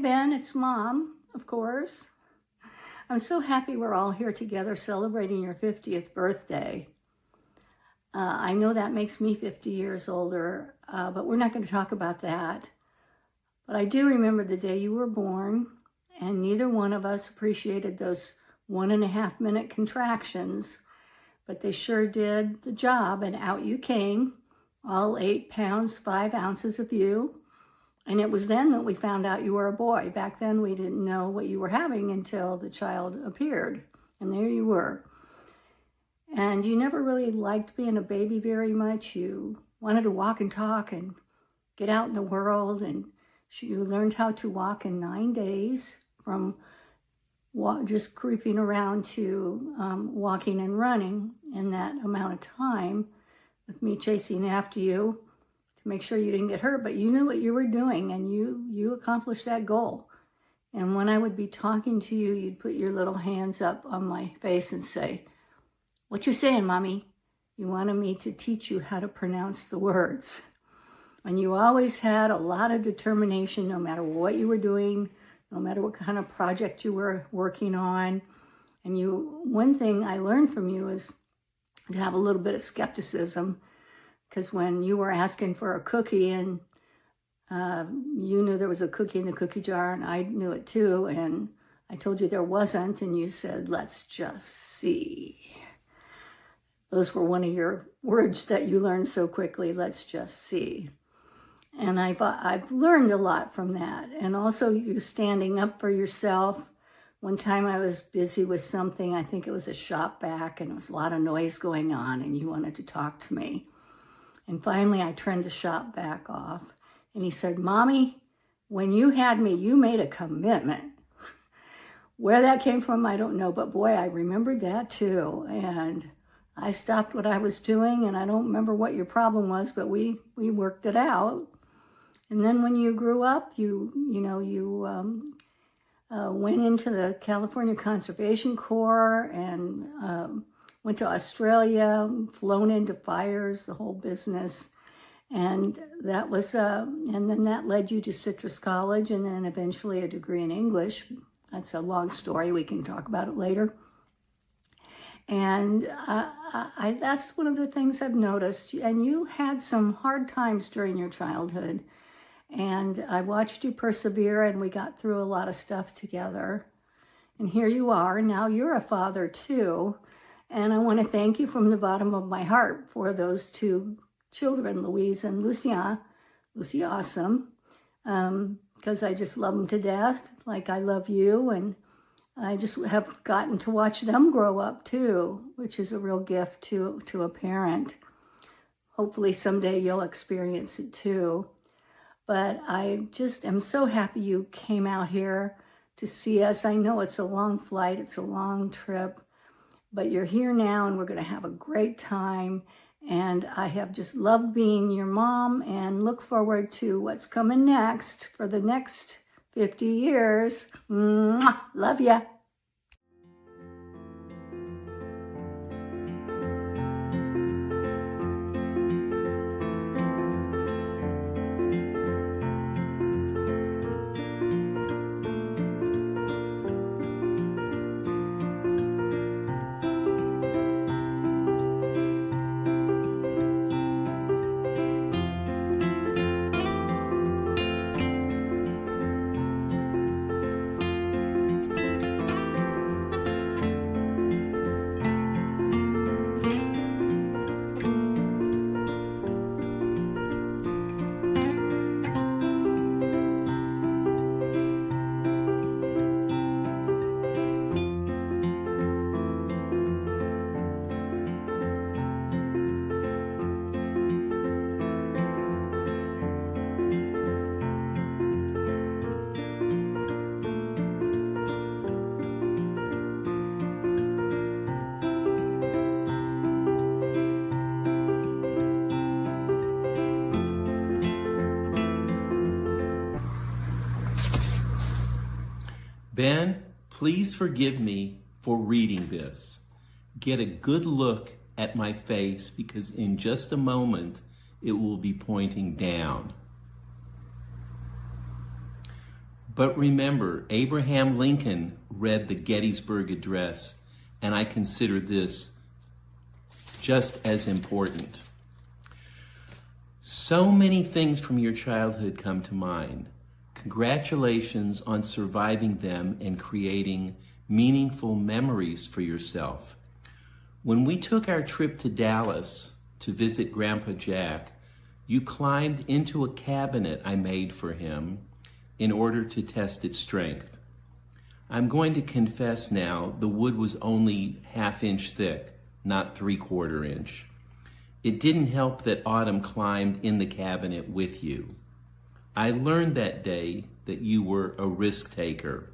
Ben, it's Mom, of course. I'm so happy we're all here together celebrating your 50th birthday. I know that makes me 50 years older, but we're not going to talk about that. But I do remember the day you were born, and neither one of us appreciated those 1.5 minute contractions, but they sure did the job, and out you came, all 8 pounds, 5 ounces of you. And it was then that we found out you were a boy. Back then we didn't know what you were having until the child appeared, and there you were. And you never really liked being a baby very much. You wanted to walk and talk and get out in the world, and you learned how to walk in 9 days, from just creeping around to walking and running in that amount of time, with me chasing after you to make sure you didn't get hurt. But you knew what you were doing, and you accomplished that goal. And when I would be talking to you, you'd put your little hands up on my face and say, "What you saying, Mommy?" You wanted me to teach you how to pronounce the words. And you always had a lot of determination, no matter what you were doing, no matter what kind of project you were working on. And one thing I learned from you is to have a little bit of skepticism, because when you were asking for a cookie and you knew there was a cookie in the cookie jar, and I knew it too, and I told you there wasn't, and you said, "Let's just see." Those were one of your words that you learned so quickly, "let's just see." And I've learned a lot from that. And also you standing up for yourself. One time I was busy with something, I think it was a shop vac, and there was a lot of noise going on, and you wanted to talk to me. And finally I turned the shop vac off, and he said, "Mommy, when you had me, you made a commitment." Where that came from, I don't know, but boy, I remembered that too. And I stopped what I was doing, and I don't remember what your problem was, but we worked it out. And then when you grew up, you went into the California Conservation Corps and went to Australia, flown into fires, the whole business. And that was, and then that led you to Citrus College, and then eventually a degree in English. That's a long story. We can talk about it later. And that's one of the things I've noticed. And you had some hard times during your childhood. And I watched you persevere, and we got through a lot of stuff together. And here you are. Now you're a father too. And I want to thank you from the bottom of my heart for those 2 children, Louise and Lucia. Lucy, awesome. Because I just love them to death, like I love you. And I just have gotten to watch them grow up too, which is a real gift to a parent. Hopefully someday you'll experience it too. But I just am so happy you came out here to see us. I know it's a long flight, it's a long trip, but you're here now, and we're going to have a great time. And I have just loved being your mom, and look forward to what's coming next for the next 50 years. Mwah! Love ya. Ben, please forgive me for reading this. Get a good look at my face, because in just a moment it will be pointing down. But remember, Abraham Lincoln read the Gettysburg Address, and I consider this just as important. So many things from your childhood come to mind. Congratulations on surviving them and creating meaningful memories for yourself. When we took our trip to Dallas to visit Grandpa Jack, you climbed into a cabinet I made for him in order to test its strength. I'm going to confess now, the wood was only 1/2 inch thick, not 3/4 inch. It didn't help that Autumn climbed in the cabinet with you. I learned that day that you were a risk taker.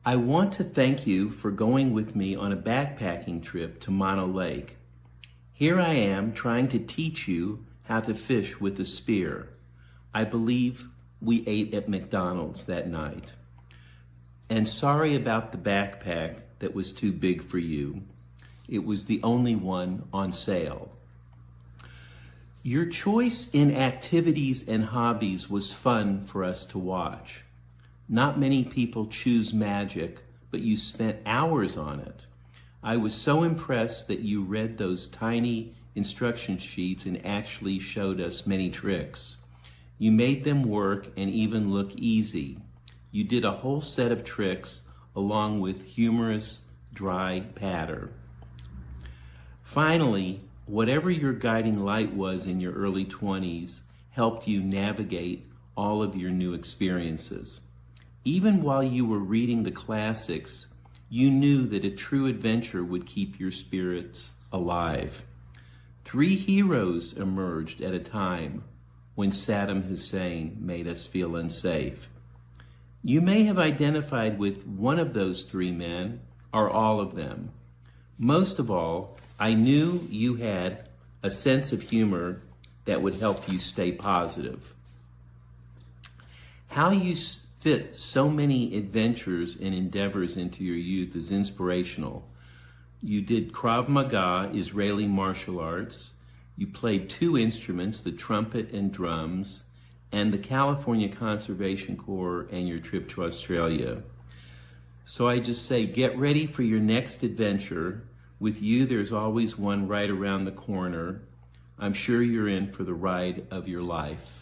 I want to thank you for going with me on a backpacking trip to Mono Lake. Here I am trying to teach you how to fish with a spear. I believe we ate at McDonald's that night. And sorry about the backpack that was too big for you. It was the only one on sale. Your choice in activities and hobbies was fun for us to watch. Not many people choose magic, but you spent hours on it. I was so impressed that you read those tiny instruction sheets and actually showed us many tricks. You made them work and even look easy. You did a whole set of tricks along with humorous, dry patter. Finally, whatever your guiding light was in your early 20s helped you navigate all of your new experiences. Even while you were reading the classics, you knew that a true adventure would keep your spirits alive. 3 heroes emerged at a time when Saddam Hussein made us feel unsafe. You may have identified with one of those 3 men, or all of them. Most of all, I knew you had a sense of humor that would help you stay positive. How you fit so many adventures and endeavors into your youth is inspirational. You did Krav Maga, Israeli martial arts. You played 2 instruments, the trumpet and drums, and the California Conservation Corps and your trip to Australia. So I just say, get ready for your next adventure. With you, there's always one right around the corner. I'm sure you're in for the ride of your life.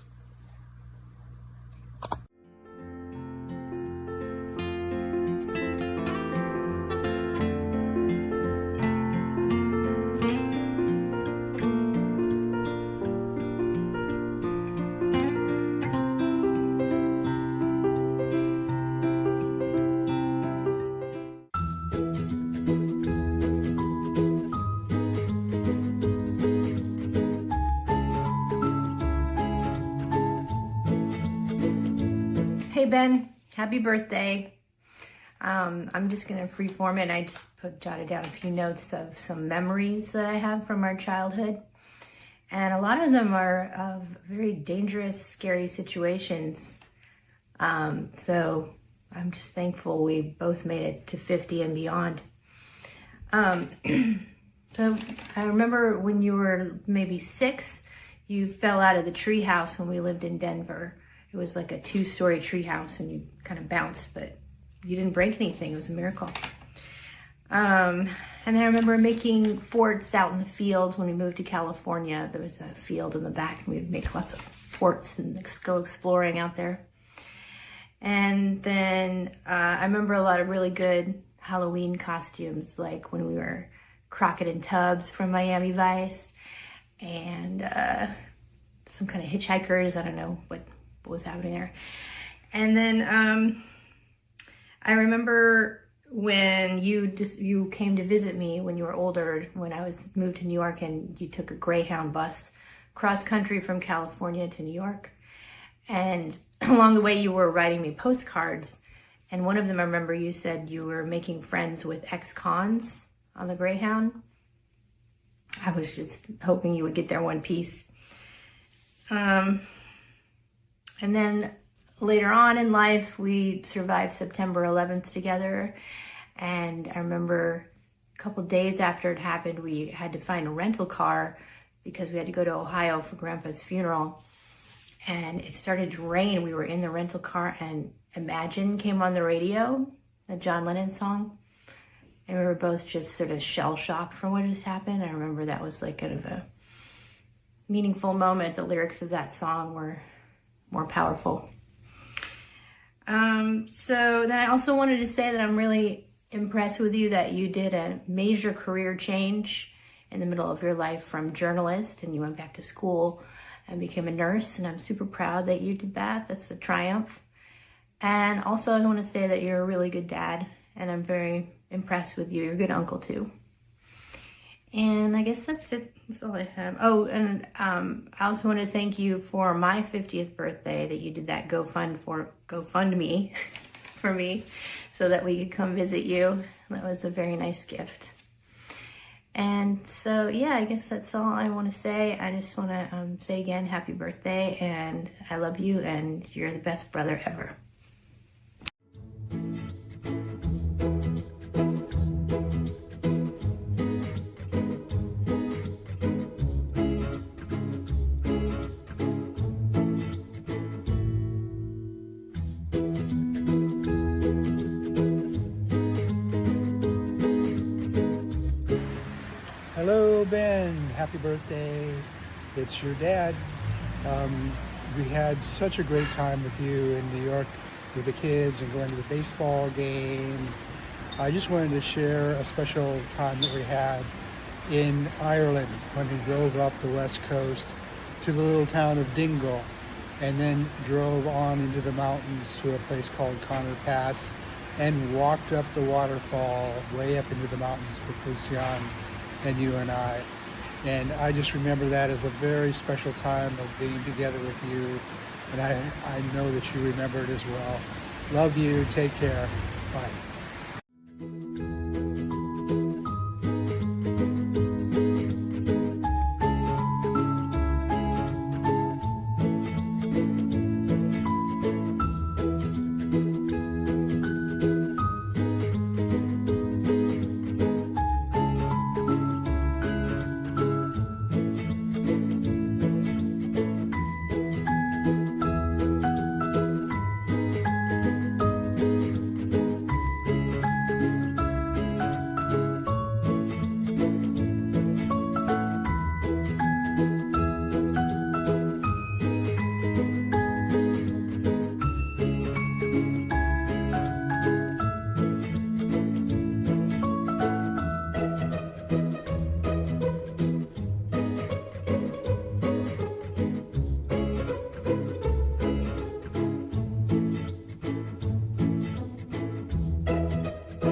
Hey Ben, happy birthday. I'm just gonna freeform it. I just jotted down a few notes of some memories that I have from our childhood. And a lot of them are of very dangerous, scary situations. So I'm just thankful we both made it to 50 and beyond. So I remember when you were maybe 6, you fell out of the tree house when we lived in Denver. It was like a 2-story tree house and you kind of bounced, but you didn't break anything. It was a miracle. And then I remember making forts out in the field when we moved to California. There was a field in the back and we'd make lots of forts and go exploring out there. And then I remember a lot of really good Halloween costumes, like when we were Crockett and Tubbs from Miami Vice and some kind of hitchhikers. I don't know what was happening there. And then I remember when you came to visit me when you were older, when I was moved to New York, and you took a Greyhound bus cross country from California to New York. And along the way you were writing me postcards, and one of them I remember you said you were making friends with ex-cons on the Greyhound. I was just hoping you would get there one piece. And then later on in life, we survived September 11th together. And I remember a couple days after it happened, we had to find a rental car because we had to go to Ohio for Grandpa's funeral. and it started to rain. We were in the rental car, and Imagine came on the radio, the John Lennon song. And we were both just sort of shell-shocked from what just happened. I remember that was like kind of a meaningful moment. The lyrics of that song were more powerful. So then I also wanted to say that I'm really impressed with you that you did a major career change in the middle of your life from journalist, and you went back to school and became a nurse. And I'm super proud that you did that. That's a triumph. And also I want to say that you're a really good dad, and I'm very impressed with you. You're a good uncle too. And I guess that's it. That's all I have. Oh, and I also want to thank you for my 50th birthday that you did that GoFundMe for me so that we could come visit you. That was a very nice gift. And so, yeah, I guess that's all I want to say. I just want to say again, happy birthday, and I love you, and you're the best brother ever. Hello, Ben. Happy birthday. It's your dad. We had such a great time with you in New York with the kids and going to the baseball game. I just wanted to share a special time that we had in Ireland when we drove up the west coast to the little town of Dingle and then drove on into the mountains to a place called Connor Pass and walked up the waterfall way up into the mountains with Lucian and you and I. And I just remember that as a very special time of being together with you. And I know that you remember it as well. Love you. Take care. Bye.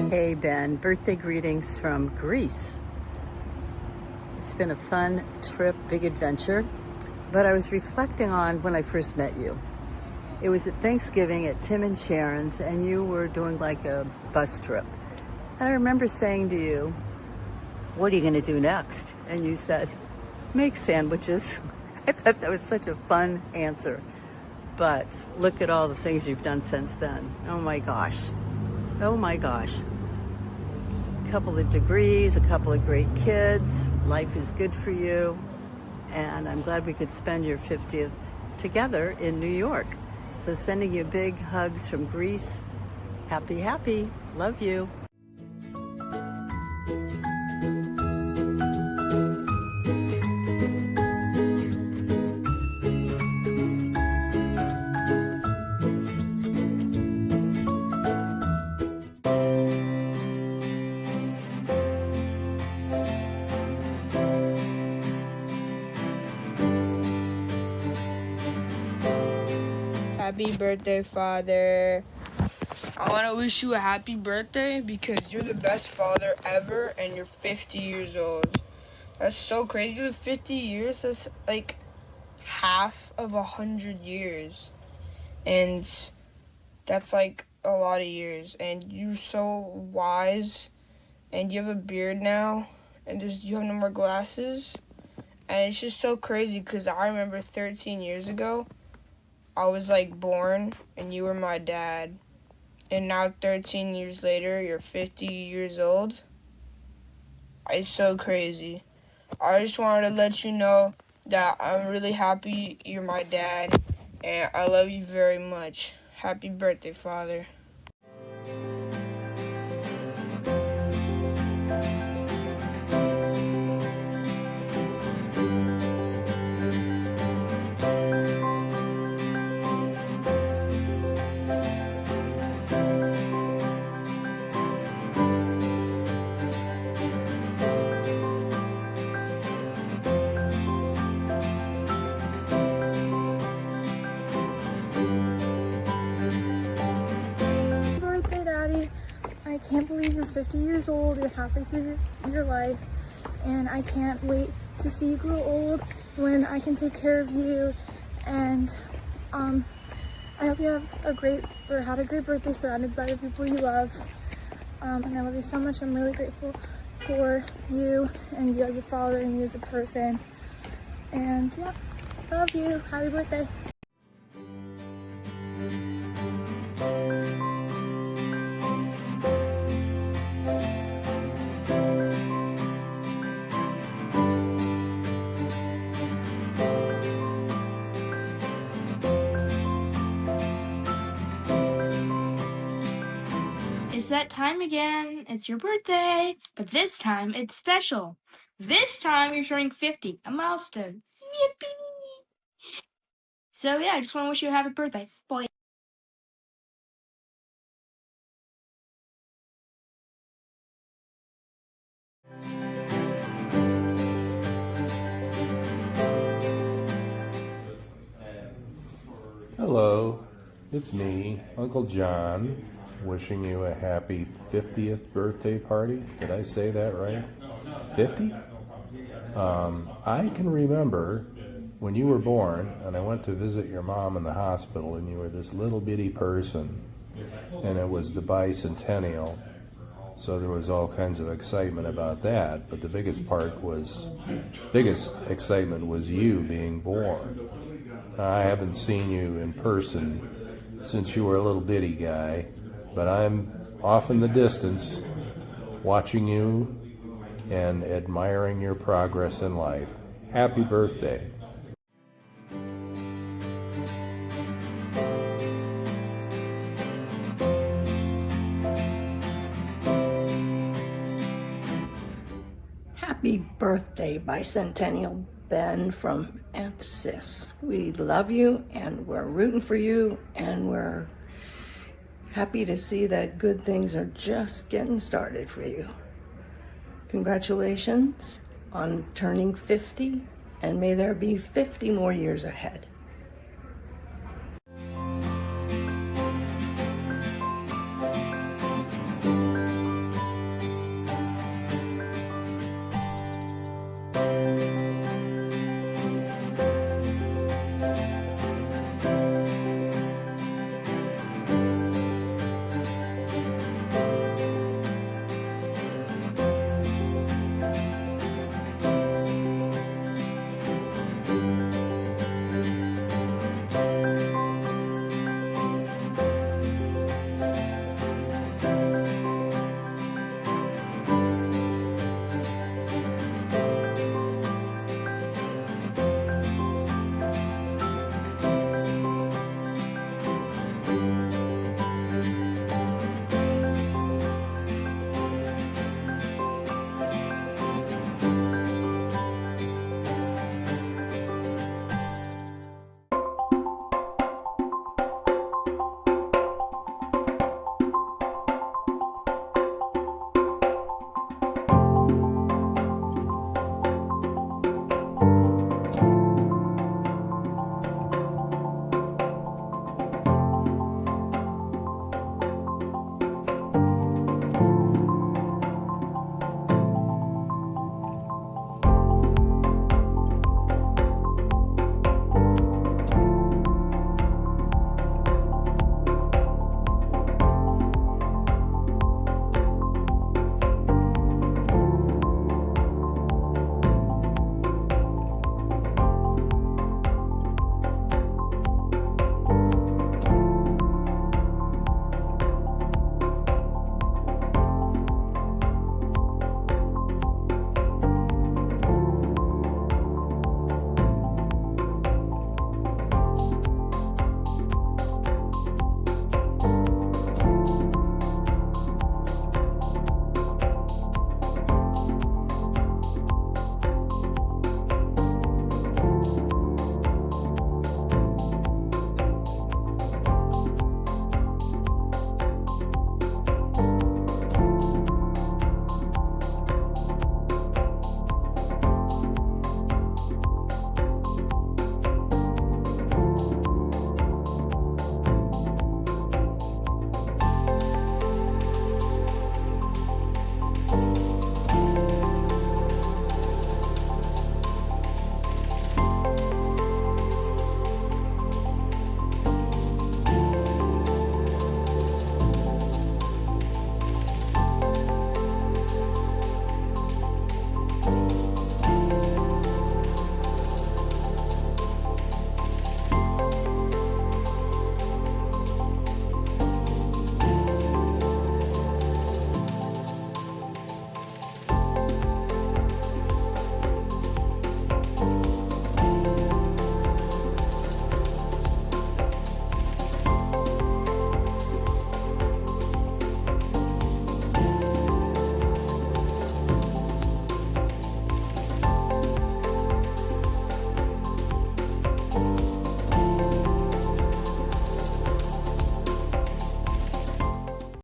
Hey Ben, birthday greetings from Greece. It's been a fun trip, big adventure, but I was reflecting on when I first met you. It was at Thanksgiving at Tim and Sharon's, and you were doing like a bus trip. And I remember saying to you, what are you gonna do next? And you said, make sandwiches. I thought that was such a fun answer. But look at all the things you've done since then. Oh my gosh. Oh my gosh. A couple of degrees, a couple of great kids. Life is good for you. And I'm glad we could spend your 50th together in New York. So sending you big hugs from Greece. Happy, happy. Love you. Happy birthday, Father. I want to wish you a happy birthday because you're the best father ever and you're 50 years old. That's so crazy. 50 years, that's like half of 100 years. And that's like a lot of years. And you're so wise. And you have a beard now. And you have no more glasses. And it's just so crazy because I remember 13 years ago, I was like born and you were my dad. And now 13 years later, you're 50 years old. It's so crazy. I just wanted to let you know that I'm really happy you're my dad and I love you very much. Happy birthday, Father. Happy birthday, Daddy. I can't believe you're 50 years old. You're halfway through your life. And I can't wait to see you grow old when I can take care of you. And I hope you had a great birthday surrounded by the people you love. And I love you so much. I'm really grateful for you and you as a father and you as a person. And yeah, love you. Happy birthday. It's that time again. It's your birthday, but this time it's special. This time you're turning 50, a milestone. Yippee! So yeah, I just want to wish you a happy birthday. Bye. Hello, it's me, Uncle John, wishing you a happy 50th birthday party. Did I say that right? 50? I can remember when you were born and I went to visit your mom in the hospital and you were this little bitty person and it was the bicentennial. So there was all kinds of excitement about that, but the biggest excitement was you being born. I haven't seen you in person since you were a little bitty guy, but I'm off in the distance watching you and admiring your progress in life. Happy birthday. Happy birthday, Bicentennial Ben from Aunt Sis. We love you and we're rooting for you and we're happy to see that good things are just getting started for you. Congratulations on turning 50 and may there be 50 more years ahead.